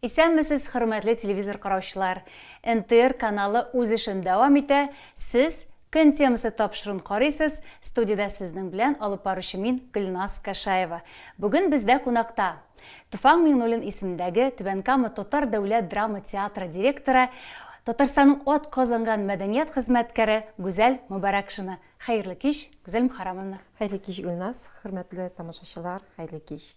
Исәнмесез, хөрмәтле телевизор караучылар. НТР каналы үз эшен дәвам итә. Сез көн темасы тапшырын карыйсыз. Студияда сезнең белән алып баручы мин Гөлназ Кашаева. Бүген бездә кунакта Туфан Миңнуллин исемендәге Түбән Кама Татар дәүләт драма театры директоры, Татарстанның ат казанган мәдәният хезмәткәре Гүзәл Мубаракшина. Хәерле кич, Гүзәл Мөхәррәмовна. Хәерле кич, Гөлназ, хөрмәтле тамашачылар, хәерле кич.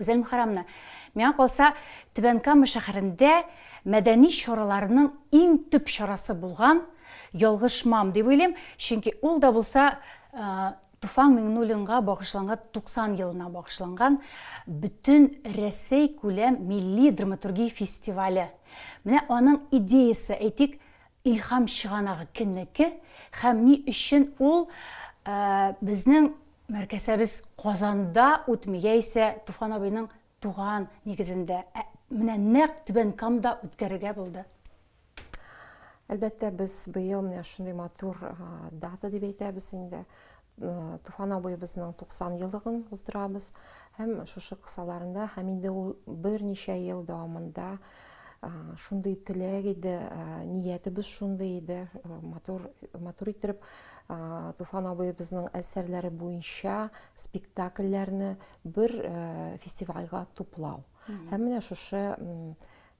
Гүзәл Мөхәррәмовна, миңа калса Түбән Кама шәһәрендә мәдәни чараларның иң төп чарасы булган ялгышмам дип уйлыйм, чөнки ул да булса Туфан Миңнуллинга багышланган 90 елына багышланган бүтән Рәсәй күләм милли драматургия фестивале. Менә аның идеясы, әйтик, илһам чыганагы көннеке һәм ни өчен ул безнең мәркәзебез Казанда үтмәгән исә Туфан абыйның туган нигезендә менә нәкъ Түбән Камада үткәрергә булды. Әлбәттә, без быел менә шундый матур дата дип әйтәбез инде. Туфан абыебызның 90 еллыгын уздырабыз һәм шушы кысаларында һәм инде ул берничә ел дәвамында шундый теләк иде, ниятебез шундый иде, матур итеп Туфан абыебызның әсәрләре буенча спектакльләрне бер фестивальгә туплау. Һәм менә шушы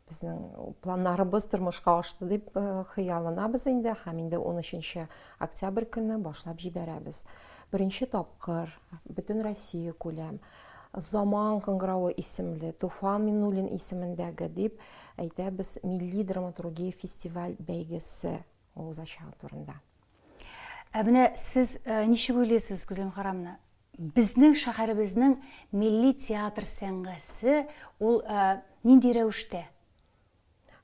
безнең планнарыбыз тормышка ашты дип хыялланабыз инде, һәм инде 13 октябрь көнне башлап җибәрәбез. Беренче тапкыр бөтен Россия күләм Заман кыңгыравы исемле Туфан Миңнуллин исемендәге дип әйтәбез милли драматургия фестиваль бәйгесе узачак турында. Менә сез ничек уйлыйсыз, Гүзәл Мөхәррәмовна? Безнең шәһәребезнең милли театр сәнгате ул нинди рәвештә?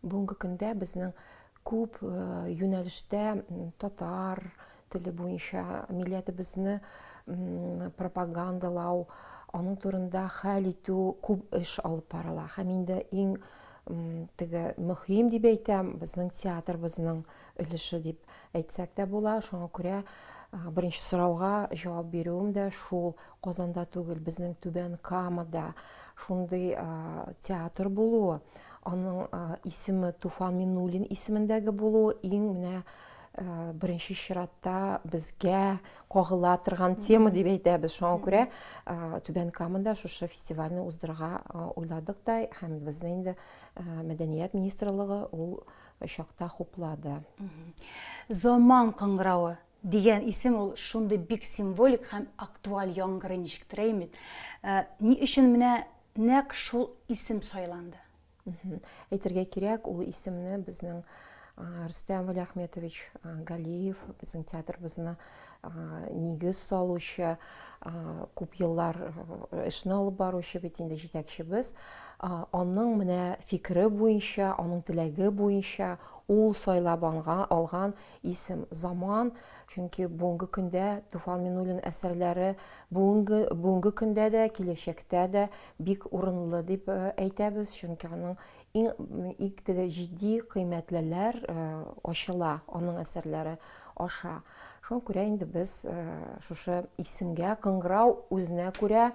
Бүгенге көндә безнең күп юнәлештә татар теле буенча милләтебезне пропагандалау, аның турында хәл итү күп эш алып барыла. Һәм инде иң мөһим дип әйтәм, безнең театрыбызның өлеше дип әйтсәк тә була. Шуңа күрә беренче сорауга җавап бирүем дә шул: Казанда түгел, безнең Түбән Камада шундый театр булуы, аның исеме Туфан Миңнуллин исемендәге булуы иң менә беренче чиратта безгә кагыла торган тема дип әйтәбез. Шуңа күрә Түбән Камада шушы фестивальне уздырырга уйладык та, һәм безне инде Мәдәният министрлыгы ул чакта хуплады. Заман кыңгыравы дигән исем ул шундый бик символик һәм актуаль яңгырый ничектер әйме. Ни өчен менә нәкъ шул исем сайланды? Әйтергә кирәк, ул исемне безнең Рөстәм Вәлиәхмәтович Галиев, безнең театрыбызны нигез салучы, күп еллар эшне алып баручы бит инде җитәкчебез. Аның менә фикере буенча, аның теләге буенча ул сайлап алган исем Заман, чөнки бүгенге көндә Туфан Миңнуллин әсәрләре бүгенге көндә дә, киләчәктә дә бик урынлы дип әйтәбез, чөнки аның иң җитди кыйммәтлеләр ачыла, аның әсәрләре аша. Шуңа күрә инде без шушы исемгә кыңгырау үзенә күрә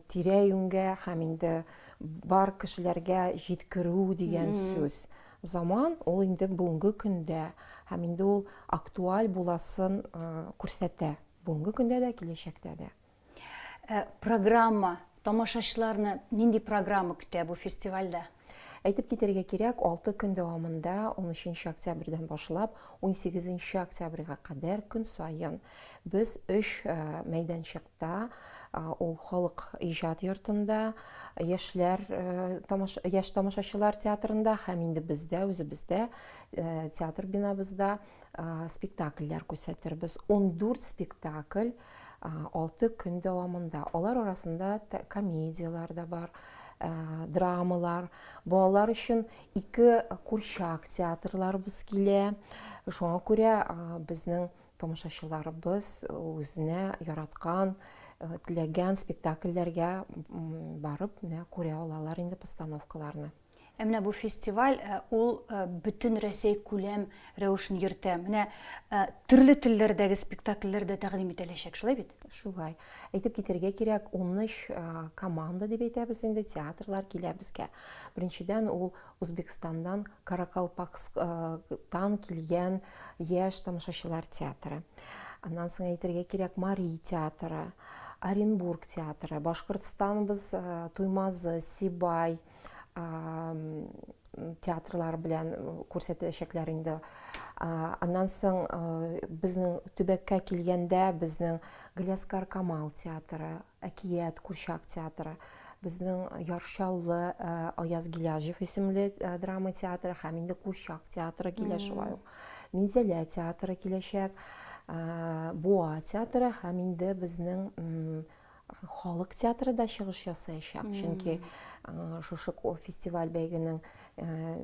тирә-юньгә һәм инде бар кешеләргә җиткерү дигән сүз. Заман ул инде бүгенге көндә һәм инде ул актуаль буласын күрсәтә. Бүгенге көндә дә, киләчәктә дә. Программа, тамашачыларны нинди программа көтә бу фестивальдә? Әйтеп китәргә кирәк, 6 көн дәвамында 13 октябрьдән башлап 18 октябрьгә кадәр көн саен без 3 мәйданчыкта, ул халык иҗат йортында, яшь тамашачылар театрында һәм инде бездә, үзебездә, театр бинабызда спектакльләр күрсәтербез. 14 спектакль 6 көн дәвамында. Алар арасында комедиялар да бар, драмалар, балалар өчен 2 курчак театрларыбыз килә. Шуңа күрә безнең тамашачыларыбыз үзенә яраткан, теләгән спектакльләргә барып, күрә алалар инде постановкаларны. Менә бу фестиваль ул бөтен Рәсәй күләм рәвешен йөртә. Менә төрле телләрдәге спектакльләр дә тәкъдим ителәчәк, шулай бит? Шулай. Әйтеп китәргә кирәк, 13 команда дип әйтәбез инде, театрлар килә безгә. Беренчедән ул Үзбекстандан, Каракалпакстан килгән яшь тамашачылар театры. Аннан соң әйтергә кирәк, Мари театры, Оренбург театры, Башкортстаныбыз Туймазы, Сибай театрлар белән күрсәтәчәкләр инде. Аннан соң безнең төбәккә килгәндә безнең Гляскар Камал театры, Әкият, Курчак театры, безнең Яршаллы Аяз Гиляжев исемле драма театры һәм инде Курчак театры килә шулай ук. Минзәлә театры киләчәк, Буа театры һәм инде безнең халык театры да чыгыш ясаячак. Чөнки шушы фестиваль бәйгенең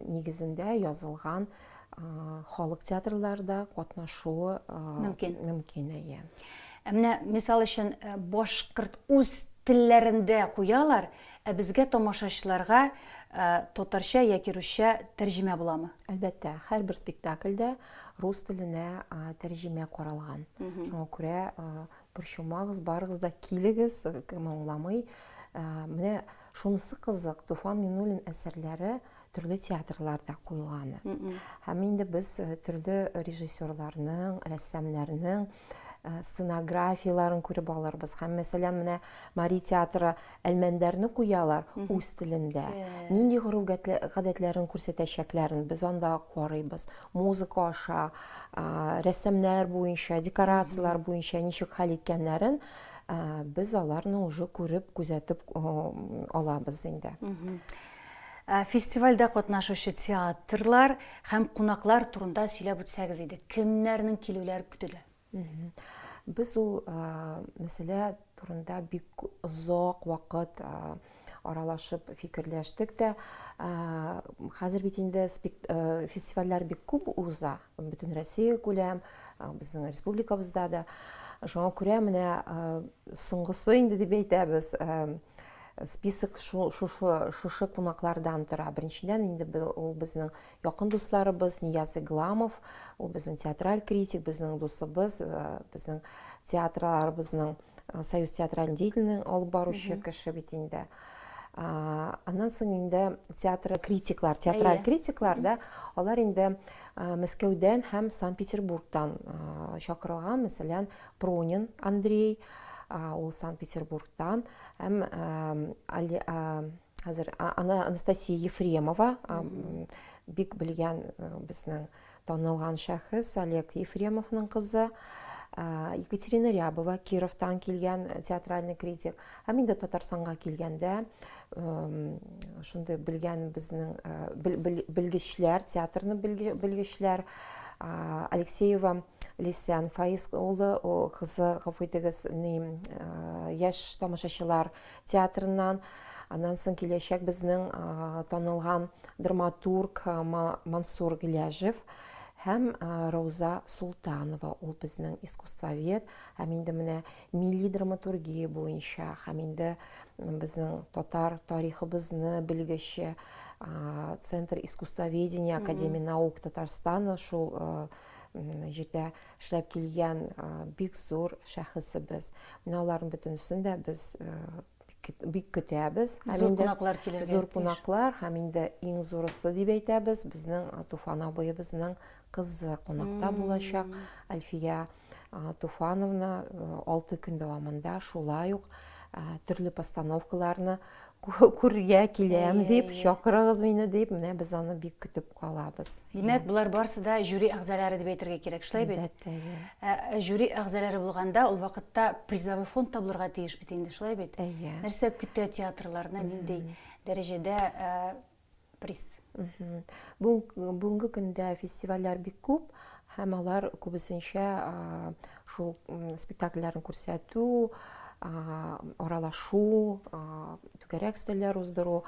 нигезендә язылган халык театрларда катнашуы мөмкин. Менә мисал өчен башкорт үз телләрендә куялар, безгә тамашачыларга татарча яки русча тәрҗемә буламы? Әлбәттә, һәрбер спектакльдә рус теленә тәрҗемә каралган. Шуңа күрә борчылмагыз, барыгыз да килегез, кем аңламый. Менә шунысы кызык, Туфан Миннуллин әсәрләре төрле театрларда куелган. Һәм инде без төрле режиссерларның, рәссамнарның сценографияларын күреп алырбыз. Һәм мәсәлән, менә Мари театры Әлмәндәрне куялар үз телендә. Нинди гореф-гадәтләрен күрсәтәчәкләрен без анда карыйбыз. Музыка аша, рәссамнар буенча, декорациялар буенча ничек хәл иткәннәрен без аларны уже күреп, күзәтеп алабыз инде. Фестивальдә катнашучы театрлар һәм кунаклар турында сөйләп үтсәгез иде. Кемнәрнең килүләре көтелә? Без ул мәсьәлә турында бик озак вакыт аралашып фикерләштек тә. Хәзер бит инде фестивальләр бик күп уза. Бөтен Россия күләм, безнең республикабызда да. Шуңа күрә менә соңгысы инде дип әйтәбез. Список шушы кунаклардан тора. Беренчедән инде ул безнең якын дусларыбыз Нияз Игламов, ул безнең театраль критик, безнең дусыбыз, безнең театрларыбызның Союз театраль деятельлеген алып баручы кеше бит инде. Аннан соң инде театраль критиклар да, алар инде Мәскәүдән һәм Санкт-Петербургтан чакырылган, мәсәлән, Пронин Андрей, ул Санкт-Петербургтан, һәм хәзер Анастасия Ефремова, бик белгән безнең танылган шәхес, Олег Ефремовның кызы, Екатерина Рябова, Кировтан килгән театральный критик, һәм инде Татарстанга килгәндә шундый белгән безнең белгечләр, театрны белгечләр, Алексеева Лисян Фаиз улы, кызы, гафу итегез, яшь тамашачылар театрыннан. Аннан соң киләчәк безнең танылган драматург Мансур Гиляжев һәм Рауза Султанова, ул безнең искусствовед, һәм инде менә милли драматургия буенча, һәм инде безнең татар тарихыбызны белгече Центр искусствоведения Академия наук Татарстана шул җирдә эшләп килгән бик зур шәхесебез. Менә аларның бөтенесен дә без бик көтәбез. Зур кунаклар килергә. Зур кунаклар, һәм инде иң зурысы дип әйтәбез, безнең Туфан абыебызның кызы кунакта булачак. Альфия Туфановна 6 көн дәвамында шулай ук төрле постановкаларны күргә киләм дип, чакырыгыз мине дип, менә без аны бик көтеп калабыз. Димәк, булар барысы да жюри әгъзалары дип әйтергә кирәк, шулай бит? Әлбәттә. Жюри әгъзалары булганда, ул вакытта призовой фонд табылырга тиеш бит инде, шулай бит? Нәрсә көтә театрларны, нинди дәрәҗәдә приз? Бүгенге көндә фестивальләр бик күп, һәм алар күбесенчә шул спектакльләрен күрсәтү, аралашу, түгәрәк өстәлләр уздыру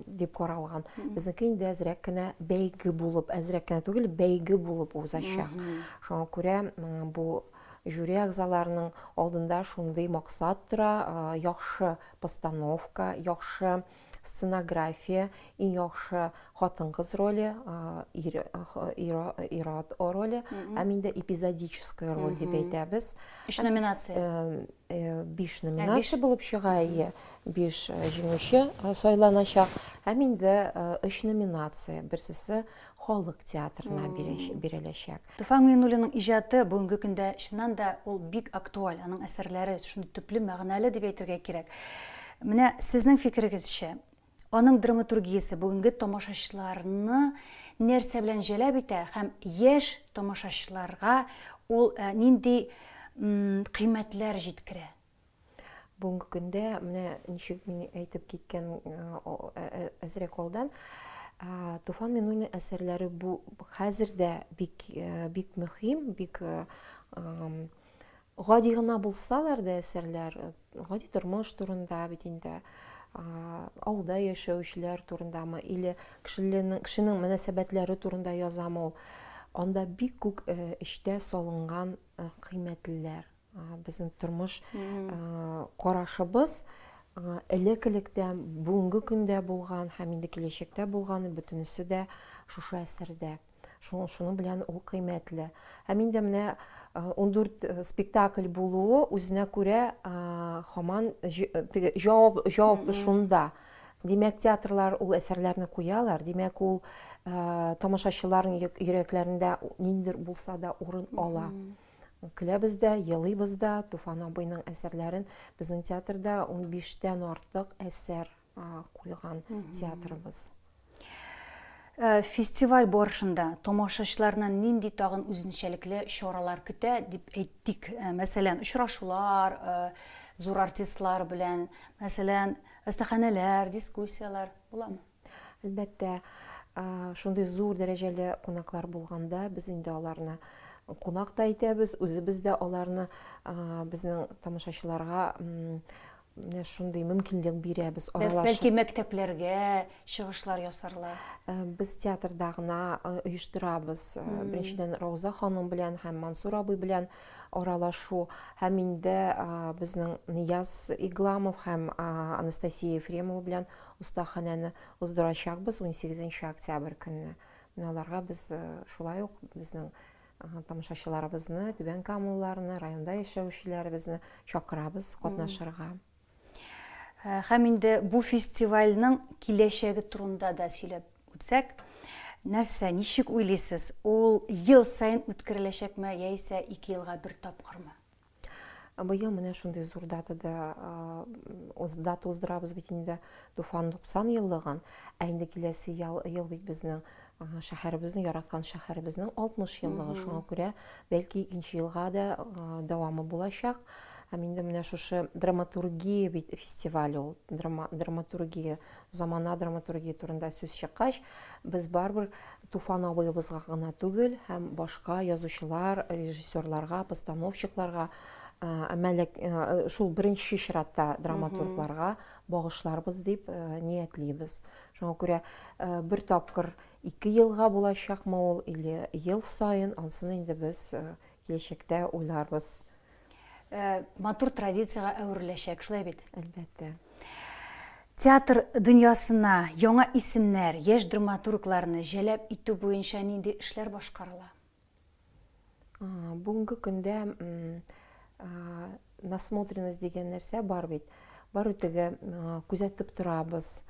дип каралган. Безнеке инде әзрәк кенә бәйге булып, әзрәк кенә түгел, бәйге булып узачак. Шуңа күрә бу жюри әгъзаларының алдында шундый максат тора, яхшы постановка, яхшы сценография, иң яхшы хатын-кыз роли, ир-ат роли, һәм инде эпизодическая роль дип әйтәбез. 3 номинация. 5 номинация булып чыга, 5 җиңүче сайланачак. Һәм инде 3 номинация, берсесе халык театрына биреләчәк. Туфан Миңнуллинның иҗаты бүгенге көндә чыннан да ул бик актуаль, аның әсәрләре шундый төпле, мәгънәле дип әйтергә кирәк. Менә сезнең фикерегезчә, аның драматургиясе бүгенге тамашачыларны нәрсә белән җәлеп итә һәм яшь тамашачыларга ул нинди кыйммәтләр җиткерә? Бүгенге көндә менә ничек мин әйтеп киткән әзрәк алдан, Туфан Миңнуллин әсәрләре бу хәзердә бик мөһим, бик гади гына булсалар да әсәрләр, гади тормыш турында бит инде, авылда яшәүчеләр турындамы, или кешенең мөнәсәбәтләре турында язамы ул, анда бик күп эчтә салынган кыйммәтлеләр. Безнең тормыш карашыбыз элек-электән бүгенге көндә булган һәм инде киләчәктә булганы бөтенесе дә шушы әсәрдә. Шуның белән ул кыйммәтле. Һәм инде менә 14 спектакль булуы үзенә күрә һаман җавап шунда. Димәк, театрлар ул әсәрләрне куялар, димәк ул тамашачыларның йөрәкләрендә ниндидер булса да урын ала. Көләбез дә, елыйбыз да, Туфан абыйның әсәрләрен безнең театрда 15-тән артык әсәр куйган театрыбыз. Фестиваль барышында тамашачылардан нинди тагын үзенчәлекле чаралар көтә дип әйттек. Мәсәлән, очрашулар, зур артистлар белән, мәсәлән, остаханәләр, дискуссиялар буламы? Әлбәттә, шундый зур дәрәҗәле кунаклар булганда, без инде аларны кунак та әйтәбез, үзебез дә аларны безнең тамашачыларга шундый мөмкинлек бирәбез. Бәлки мәктәпләргә чыгышлар ясарлар. Без театрда гына оештырабыз. Беренчедән Рауза ханым белән һәм Мансур абый белән аралашу, һәм инде безнең Нияз Игламов һәм Анастасия Ефремова белән остаханәне уздырачакбыз 18 октябрь көнне. Менә аларга без шулай ук безнең тамашачыларыбызны, Түбән Камалларны, районда яшәүчеләребезне чакырабыз катнашырга. Һәм инде бу фестивальнең киләчәге турында да сөйләп үтсәк, нәрсә, ничек уйлыйсыз? Ул ел сайын үткәреләчәкме, яисә 2 елга бер тапкырмы? Быел менә шундый зур дата уздырабыз бит инде Туфан 90 еллыгын, ә инде киләсе ел бит безнең шәһәребезнең, яраткан шәһәребезнең 60 еллыгы. Шуңа күрә бәлки 2нче елга да дәвамы булачак. Һәм инде менә шушы драматургия бит фестивале ул. Драматургия, замана драматургия турында сүз чыккач, без барбыр Туфан абыебызга гына түгел, һәм башка язучылар, режиссерларга, постановщикларга, шул беренче чиратта драматургларга багышларбыз дип ниятлибез. Шуңа күрә бер тапкыр 2 елга булачакмы ул, или ел сайын, ансын инде без киләчәктә уйларбыз. Матур традицияга әвереләчәк, шулай бит? Әлбәттә. Театр дөньясына яңа исемнәр, яшь драматургларны җәлеп итү буенча нинди эшләр башкарыла? Бүгенге көндә насмотренность дигән нәрсә бар бит. Бар үтеге күзәтеп торабыз.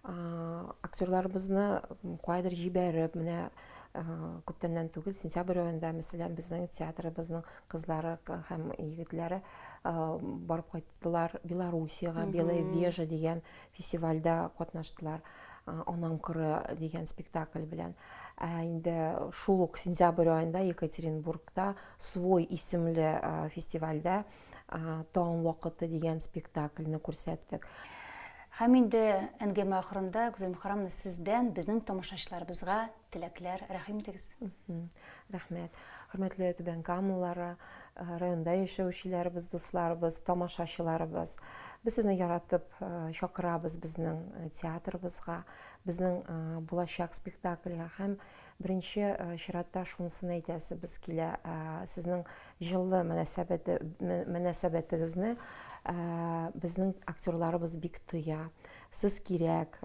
Актерларыбызны кайдыр җибәреп, менә күптәннән түгел, сентябрь аенда, мәсәлән, безнең театрыбызның кызлары һәм егетләре барып кайттылар Белоруссиягә, Белая Вежа дигән фестивальдә катнаштылар. Анам кыры дигән спектакль белән. Инде шул ук сентябрь аенда Екатеринбургта свой исемле фестивальдә Таң вакыты дигән спектакльне күрсәттек. Һәм инде әңгәмә ахырында Гүзәл Мөхәррәмовна, сездән безнең тамашачыларыбызга теләкләр, рәхим итегез. Рәхмәт. Хөрмәтле Түбән Камаллары, районда яшәүчеләребез, дусларыбыз, тамашачыларыбыз. Без сезне яратып чакырабыз безнең театрыбызга, безнең булачак спектакльгә һәм Беренче чиратта шунысын әйтәсебез килә, сезнең җылы мөнәсәбәтегезне безнең актерларыбыз бик тоя. Сез кирәк,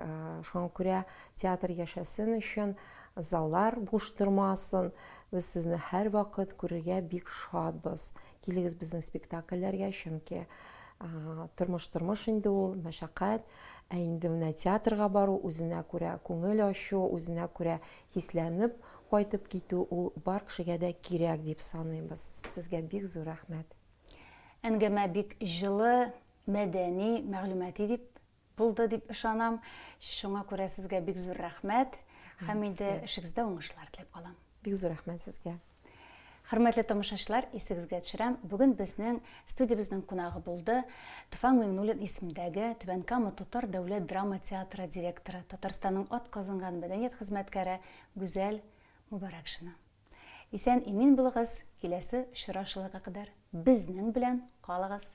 шуңа күрә театр яшәсен өчен, заллар буш тормасын, без сезне һәр вакыт күрергә бик шатбыз. Килегез безнең спектакльләргә, чөнки тормыш инде ул, мәшәкать, ә инде менә театрга бару, үзенә күрә күңел ачу, үзенә күрә хисләнеп кайтып китү, ул бар кешегә дә кирәк дип саныйбыз. Сезгә бик зур рәхмәт. Әңгәмә бик җылы, мәдәни, мәгълүмати дип булды дип ышанам. Шуңа күрә сезгә бик зур рәхмәт. Һәм инде эшегездә уңышлар теләп калам. Бик зур рәхмәт сезгә. Хөрмәтле тамашачылар, исегезгә төшерәм. Бүген безнең студиябезнең кунагы булды Туфан Миңнуллин исемендәге Түбән Кама Татар дәүләт драма театры директоры, Татарстанның атказанган мәдәният хезмәткәре Гүзәл Мубаракшина. Исән имин булыгыз, киләсе очрашуларга кадәр безнең белән калыгыз.